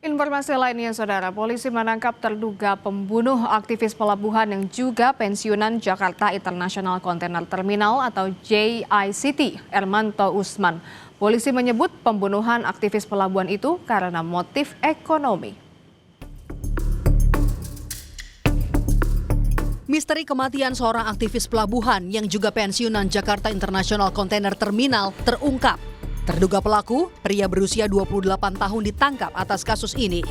Informasi lainnya, Saudara, polisi menangkap terduga pembunuh aktivis pelabuhan yang juga pensiunan Jakarta International Container Terminal atau JICT, Ermanto Usman. Polisi menyebut pembunuhan aktivis pelabuhan itu karena motif ekonomi. Misteri kematian seorang aktivis pelabuhan yang juga pensiunan Jakarta International Container Terminal terungkap. Terduga pelaku, pria berusia 28 tahun ditangkap atas kasus ini.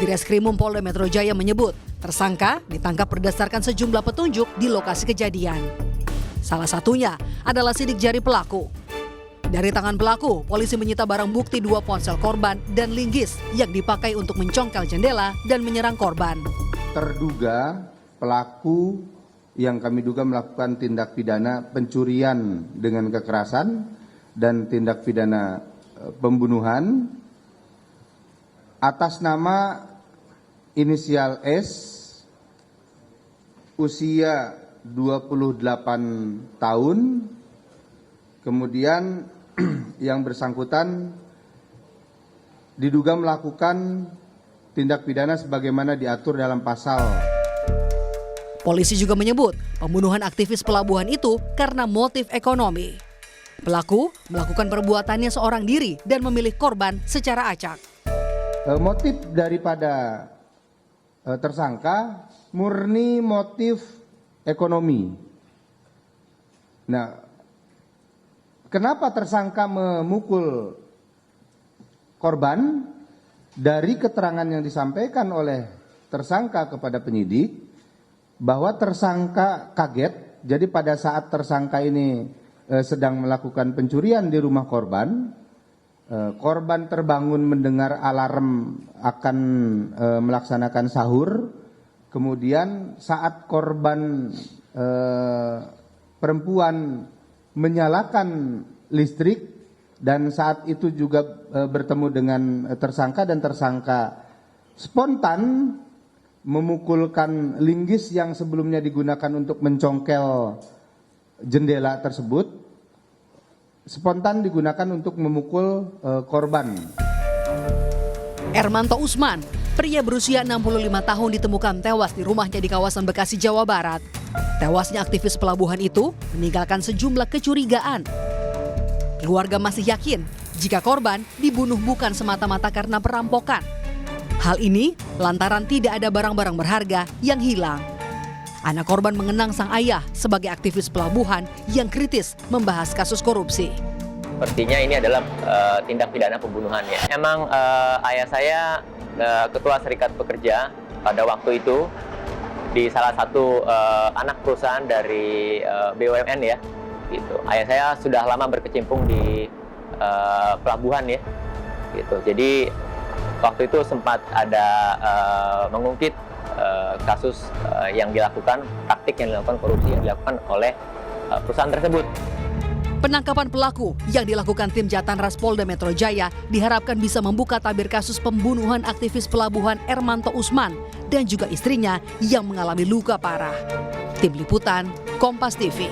Direskrimum Polda Metro Jaya menyebut, tersangka ditangkap berdasarkan sejumlah petunjuk di lokasi kejadian. Salah satunya adalah sidik jari pelaku. Dari tangan pelaku, polisi menyita barang bukti 2 ponsel korban dan linggis yang dipakai untuk mencongkel jendela dan menyerang korban. Terduga pelaku yang kami duga melakukan tindak pidana pencurian dengan kekerasan dan tindak pidana pembunuhan atas nama inisial S, usia 28 tahun, kemudian yang bersangkutan diduga melakukan tindak pidana sebagaimana diatur dalam pasal. Polisi juga menyebut pembunuhan aktivis pelabuhan itu karena motif ekonomi. Pelaku melakukan perbuatannya seorang diri dan memilih korban secara acak. Motif daripada tersangka murni motif ekonomi. Nah, kenapa tersangka memukul korban? Dari keterangan yang disampaikan oleh tersangka kepada penyidik, bahwa tersangka kaget. Jadi pada saat tersangka ini sedang melakukan pencurian di rumah korban, korban terbangun mendengar alarm akan melaksanakan sahur. Kemudian saat korban perempuan menyalakan listrik dan saat itu juga bertemu dengan tersangka, dan tersangka spontan memukulkan linggis yang sebelumnya digunakan untuk mencongkel jendela tersebut, spontan digunakan untuk memukul korban. Ermanto Usman, pria berusia 65 tahun ditemukan tewas di rumahnya di kawasan Bekasi, Jawa Barat. Tewasnya aktivis pelabuhan itu meninggalkan sejumlah kecurigaan. Keluarga masih yakin jika korban dibunuh bukan semata-mata karena perampokan. Hal ini lantaran tidak ada barang-barang berharga yang hilang. Anak korban mengenang sang ayah sebagai aktivis pelabuhan yang kritis membahas kasus korupsi. Sepertinya ini adalah tindak pidana pembunuhan ya. Emang ayah saya ketua serikat pekerja pada waktu itu di salah satu anak perusahaan dari BUMN ya. Gitu. Ayah saya sudah lama berkecimpung di pelabuhan ya. Gitu. Jadi waktu itu sempat ada mengungkit kasus yang dilakukan, praktik yang dilakukan, korupsi yang dilakukan oleh perusahaan tersebut. Penangkapan pelaku yang dilakukan tim Jatanras Polda Metro Jaya diharapkan bisa membuka tabir kasus pembunuhan aktivis pelabuhan Ermanto Usman dan juga istrinya yang mengalami luka parah. Tim Liputan, Kompas TV.